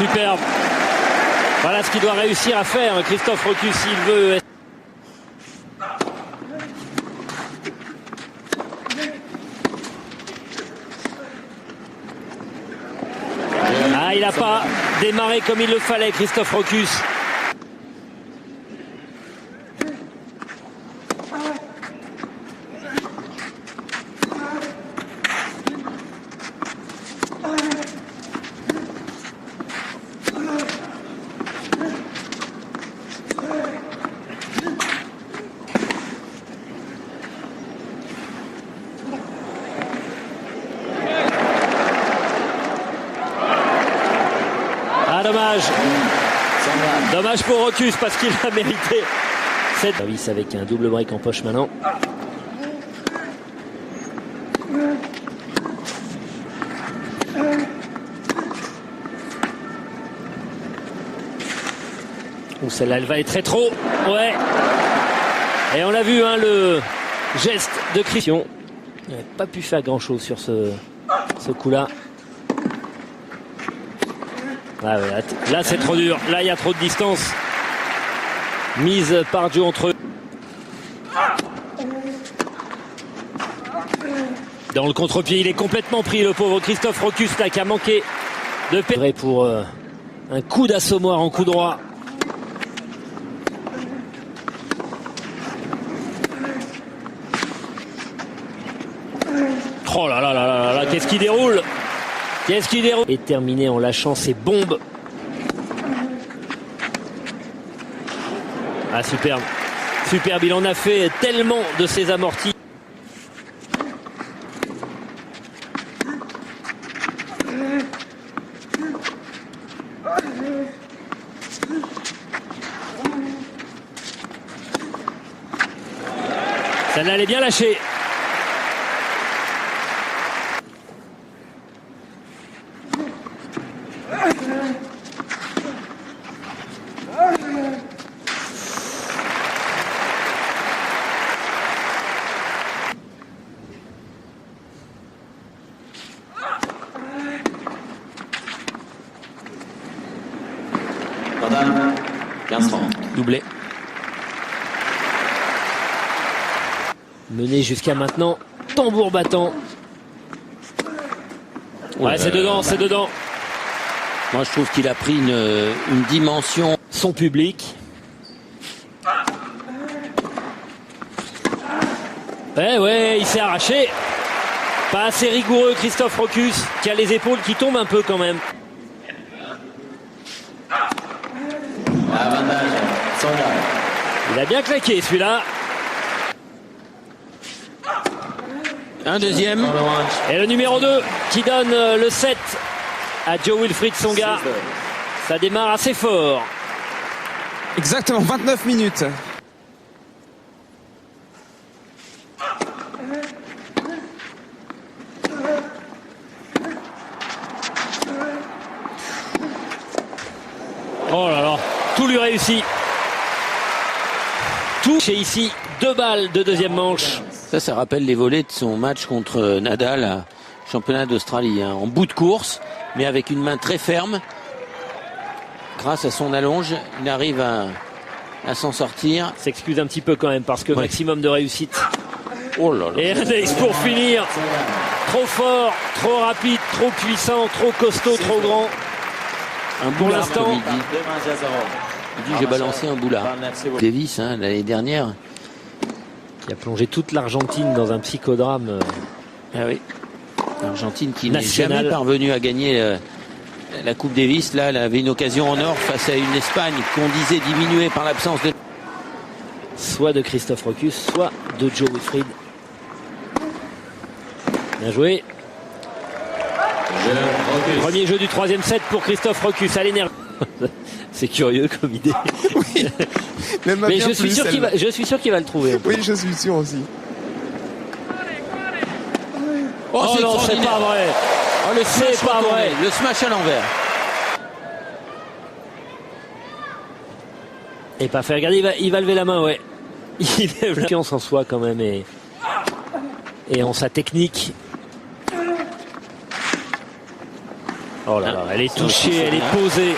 Superbe. Voilà ce qu'il doit réussir à faire, Christophe Rokus, s'il veut. Ah, il n'a pas démarré comme il le fallait, Christophe Rokus. Ah, dommage. Dommage pour Rokus parce qu'il a mérité cette service avec un double break en poche maintenant. Ouh, celle-là, elle va être très trop. Ouais. Et on l'a vu, hein, le geste de Christian. Il n'avait pas pu faire grand-chose sur ce coup-là. Ah ouais, là, c'est trop dur. Là, il y a trop de distance. Mise par Joe entre eux. Dans le contre-pied, il est complètement pris, le pauvre Christophe Rokus, là, qui a manqué de perdre pour un coup d'assommoir en coup droit. Oh là là là là là, qu'est-ce qui déroule? Qu'est-ce qui déroule? Et terminé en lâchant ses bombes. Ah, superbe. Superbe, il en a fait tellement de ses amortis. Ça l'allait bien lâcher. Doublé. Mené jusqu'à maintenant, tambour battant. Ouais, c'est dedans, c'est dedans. Moi, je trouve qu'il a pris une dimension. Son public. Ouais, il s'est arraché. Pas assez rigoureux, Christophe Rokus, qui a les épaules qui tombent un peu quand même. Il a bien claqué celui-là. Un deuxième. Et le numéro 2 qui donne le 7 à Joe-Wilfried Tsonga. Ça démarre assez fort. Exactement, 29 minutes. Oh là là, tout lui réussit. Tout chez ici, 2 balles de deuxième manche. Ça rappelle les volets de son match contre Nadal à championnat d'Australie, hein, en bout de course, mais avec une main très ferme. Grâce à son allonge, il arrive à s'en sortir. S'excuse un petit peu quand même parce que maximum de réussite. Oh là là. Et Alex pour finir. Trop fort, trop rapide, trop puissant, trop costaud, trop grand. Un pour boulard, l'instant. comme il dit j'ai balancé un boulard. Davis, hein, l'année dernière. Qui a plongé toute l'Argentine dans un psychodrame. Ah oui. L'Argentine qui n'est national. jamais parvenue à gagner la Coupe Davis. Là, elle avait une occasion en or face à une Espagne qu'on disait diminuée par l'absence de... Soit de Christophe Rokus, soit de Joe-Wilfried. Bien joué. Premier jeu du 3e set pour Christophe Rokus. À l'énergie. C'est curieux comme idée. Oui, mais je suis sûr qu'il va le trouver. Oui, je suis sûr aussi. Oh non, c'est pas vrai. Oh, le c'est pas vrai. Le smash à l'envers. Et pas fait. Regardez, il va lever la main, ouais. Il lève la confiance en soi quand même et en sa technique. Oh là là, elle est touchée, elle est posée.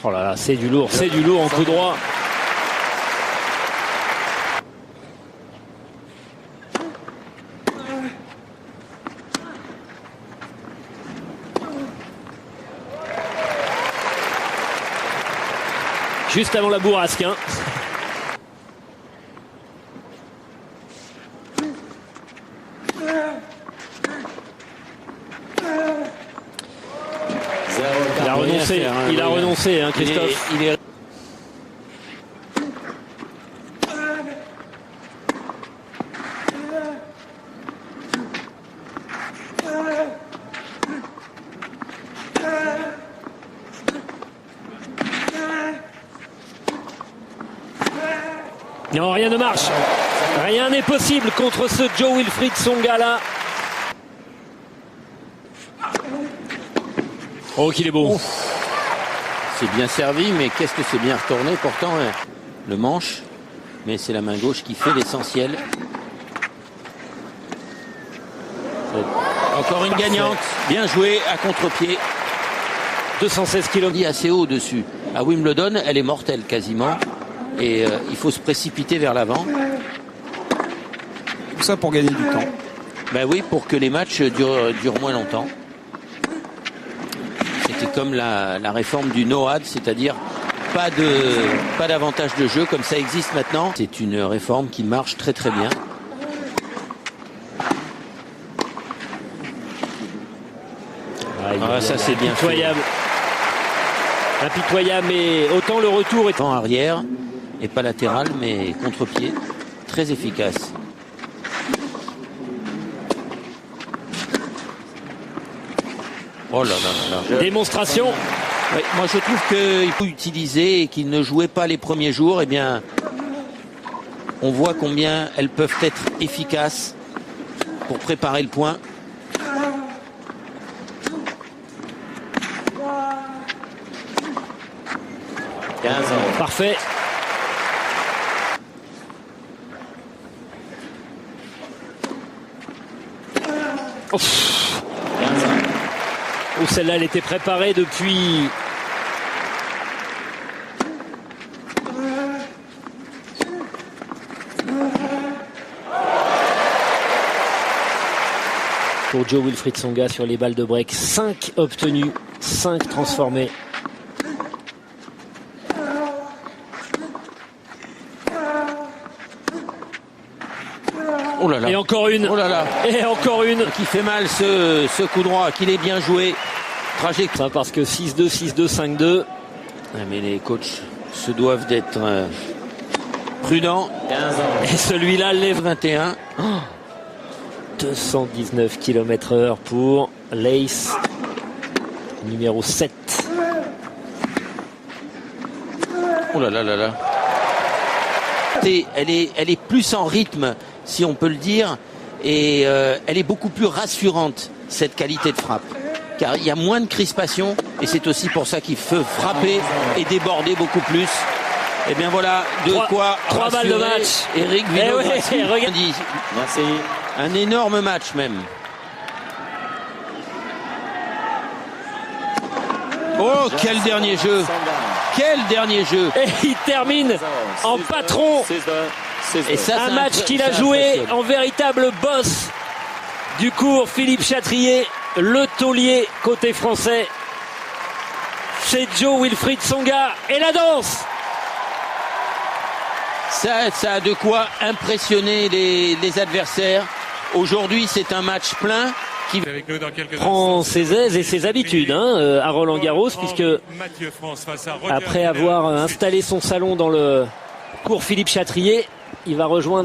Oh là là, c'est du lourd en coup droit. Juste avant la bourrasque, hein. Il a renoncé, hein, Christophe. Il est... Non, rien ne marche. Rien n'est possible contre ce Jo-Wilfried Tsonga là. Oh, qu'il est beau. C'est bien servi, mais qu'est-ce que c'est bien retourné pourtant, hein. Le manche, mais c'est la main gauche qui fait l'essentiel. Encore une gagnante, bien joué à contre-pied. 216 kg. Il est assez haut dessus. À Wimbledon, elle est mortelle quasiment. Et il faut se précipiter vers l'avant. Tout ça pour gagner du temps. Ben oui, pour que les matchs durent moins longtemps. C'était comme la réforme du no-ad, c'est-à-dire pas d'avantage de jeu comme ça existe maintenant. C'est une réforme qui marche très très bien. Ça c'est bien impitoyable. Impitoyable, mais autant le retour est en arrière et pas latéral, mais contre-pied, très efficace. Oh là là là là. Démonstration. Oui, moi je trouve qu'il faut utiliser et qu'il ne jouait pas les premiers jours. Eh bien, on voit combien elles peuvent être efficaces pour préparer le point. Parfait. Oh, celle-là, elle était préparée depuis. Pour Jo-Wilfried Tsonga sur les balles de break, 5 obtenus, 5 transformés. Oh là là. Et encore une. Oh là là. Et encore une. Qui fait mal ce coup droit, qu'il est bien joué. Tragique. Parce que 6-2, 6-2, 5-2. Mais les coachs se doivent d'être prudents. 15 ans. Et celui-là lève 21. 219 km/h pour l'Ace numéro 7. Oh là là là là. Elle est plus en rythme, si on peut le dire, et elle est beaucoup plus rassurante, cette qualité de frappe. Car il y a moins de crispation, et c'est aussi pour ça qu'il faut frapper et déborder beaucoup plus. Et bien voilà, quoi 3 balles de match. Eric Villot-Grassi. Merci. Un énorme match même. Oh, quel dernier jeu! Quel dernier jeu! Et il termine en patron. Et ça, un match qu'il a joué en véritable boss du cours. Philippe Chatrier, le taulier côté français. C'est Jo-Wilfried Tsonga et la danse. Ça a de quoi impressionner les adversaires. Aujourd'hui, c'est un match plein qui prend ses aises et ses habitudes à Roland-Garros, puisque après avoir installé son salon dans le cours Philippe Chatrier, il va rejoindre